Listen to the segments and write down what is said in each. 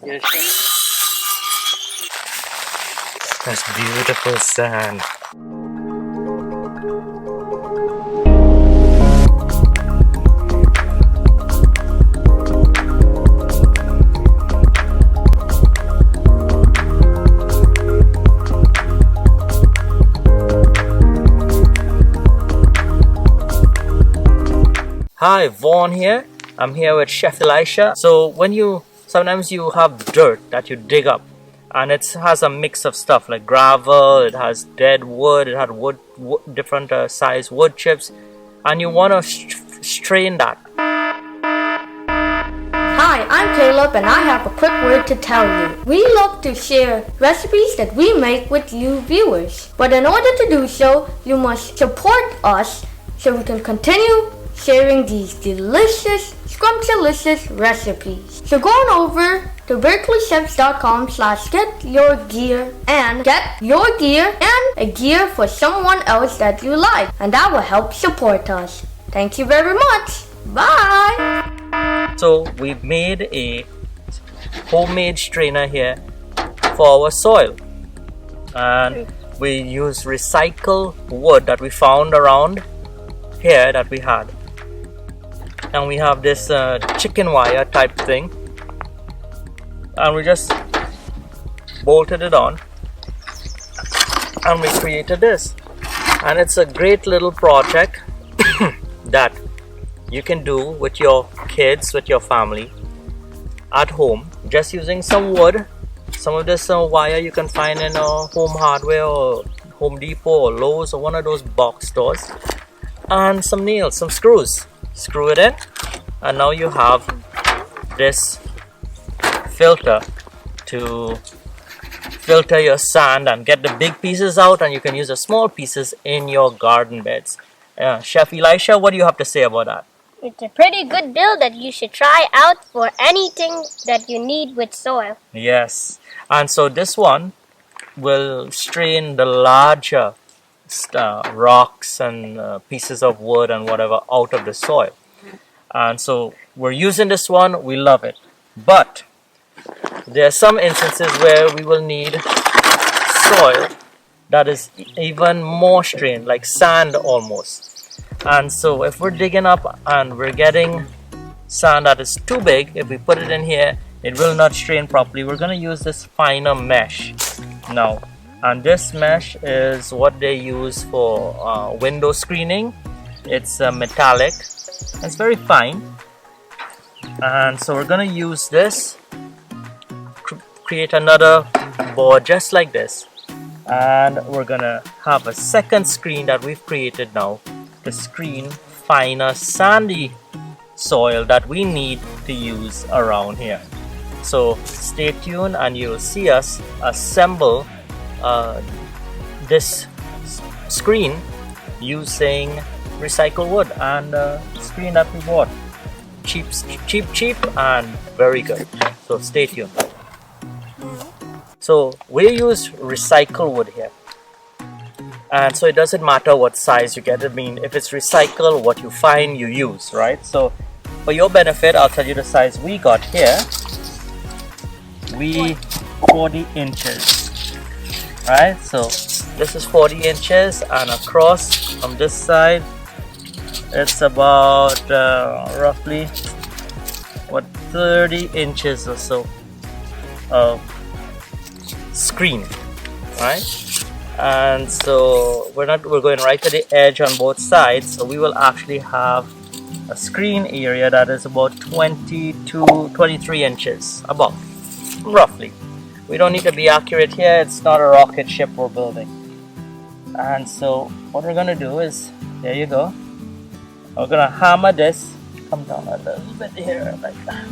Yes, that's beautiful sand. Hi, Vaughn here. I'm here with Chef Elisha. So sometimes you have dirt that you dig up, and it has a mix of stuff like gravel, it has dead wood, it has different size wood chips, and you want to strain that. Hi, I'm Caleb and I have a quick word to tell you. We love to share recipes that we make with you viewers. But in order to do so, you must support us so we can continue sharing these delicious, scrumptious recipes. So go on over to berkeleychefs.com/getyourgear and get your gear and a gear for someone else that you like, and that will help support us. Thank you very much. Bye. So we've made a homemade strainer here for our soil, and we use recycled wood that we found around here that we had. And we have this chicken wire type thing, and we just bolted it on and we created this. And it's a great little project that you can do with your kids, with your family at home, just using some wood. Some of this wire you can find in Home Hardware or Home Depot or Lowe's or one of those box stores, and some nails, some screws. Screw it in, and now you have this filter to filter your sand and get the big pieces out, and you can use the small pieces in your garden beds. Chef Elisha, what do you have to say about that? It's a pretty good build that you should try out for anything that you need with soil. Yes, and so this one will strain the larger rocks and pieces of wood and whatever out of the soil. And so we're using this one, we love it. But there are some instances where we will need soil that is even more strained, like sand almost. And so if we're digging up and we're getting sand that is too big, if we put it in here, it will not strain properly. We're going to use this finer mesh now. And this mesh is what they use for window screening. It's metallic. It's very fine. And so we're going to use this, create another board just like this. And we're going to have a second screen that we've created now to screen finer sandy soil that we need to use around here. So stay tuned and you'll see us assemble this screen using recycled wood and screen that we bought. Cheap and very good. So stay tuned. So we use recycled wood here, and so it doesn't matter what size you get. I mean, if it's recycled, what you find you use, right? So for your benefit, I'll tell you the size we got here. 40 inches. Right, so this is 40 inches, and across from this side it's about roughly 30 inches or so of screen, right? And so we're going right to the edge on both sides, so we will actually have a screen area that is about 20 to 23 inches above, roughly. We don't need to be accurate here, it's not a rocket ship we're building. And so what we're going to do is, there you go, we're going to hammer this, come down a little bit here like that.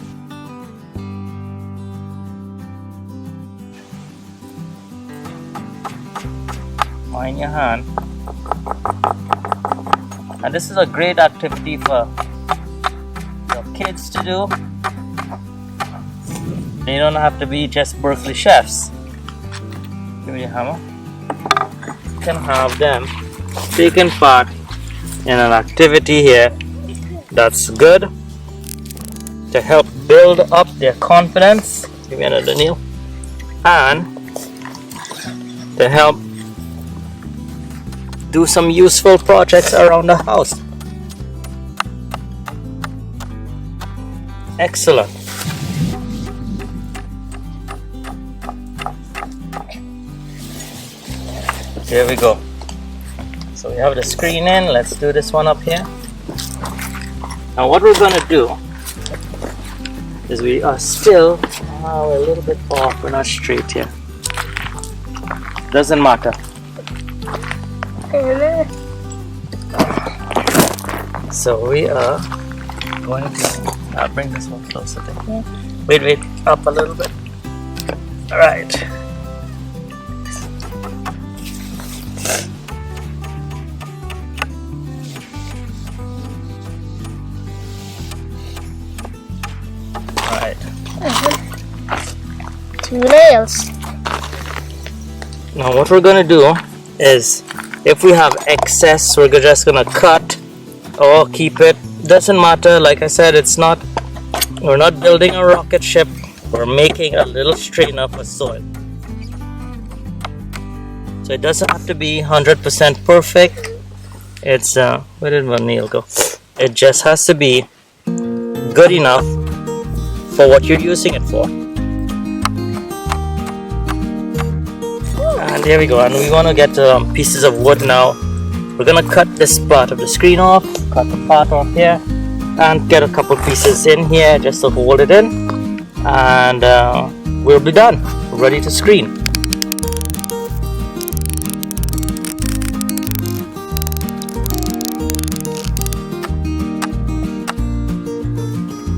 Mind your hand. And this is a great activity for your kids to do. They don't have to be just Berkeley chefs. Give me a hammer. You can have them taking part in an activity here that's good to help build up their confidence Give me another nail. And to help do some useful projects around the house. Excellent. Here we go. So we have the screen in. Let's do this one up here. Now what we're gonna do is we are still a little bit off. We're not straight here. Doesn't matter. So we are going to bring this one closer. Wait, up a little bit. All right. All right. 2 nails. Now what we're gonna do is, if we have excess, we're just gonna cut or keep it. Doesn't matter. Like I said, we're not building a rocket ship. We're making a little strainer for soil. So it doesn't have to be 100% perfect. It's where did my nail go? It just has to be good enough for what you're using it for. And there we go. And we want to get pieces of wood now. We're gonna cut this part of the screen off, cut the part off here, and get a couple pieces in here just to hold it in, and we'll be done. We're ready to screen.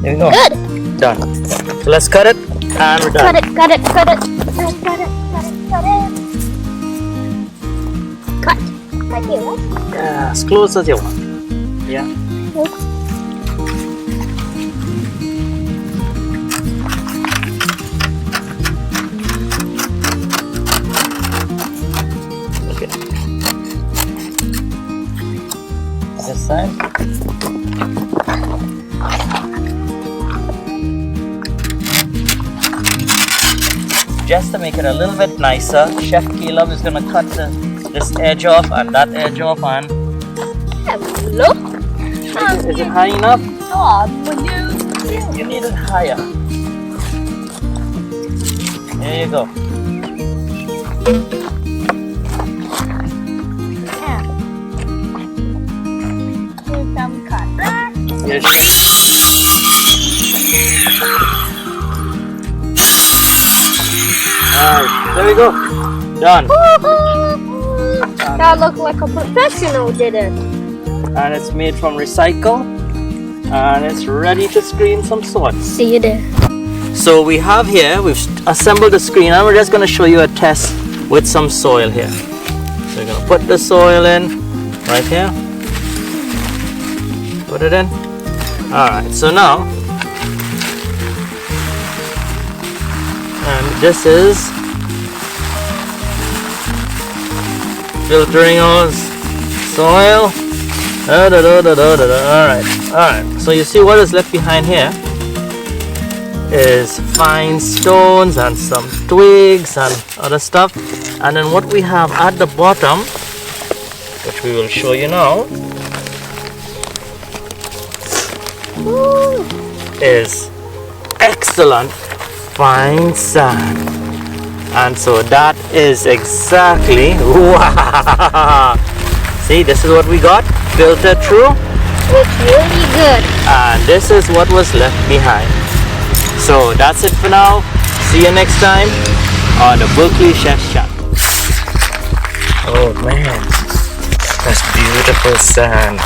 There we go. Good. Done. So let's cut it, and we're done. Cut it. Cut. Right here, right? Yeah, as close as you want. Yeah. Okay. This side. Just to make it a little bit nicer, Chef Caleb is gonna cut this edge off and that edge off, and Hello. is it high enough? Oh, You need it higher. There you go. Some cut. Yes. Alright, there we go. Done. That looked like a professional did it. And it's made from recycle, and it's ready to screen some soil. See you there. So we've assembled the screen, and we're just going to show you a test with some soil here. So we're going to put the soil in right here. Put it in. Alright, so now, and this is filtering our soil. Alright, so you see what is left behind here is fine stones and some twigs and other stuff, and then what we have at the bottom, which we will show you now, is excellent fine sand. And so that is exactly, wow. See, this is what we got filtered through. Looks really good. And this is what was left behind. So that's it for now. See you next time on the Berkeley Chefs Chat. Oh man, that's beautiful sand.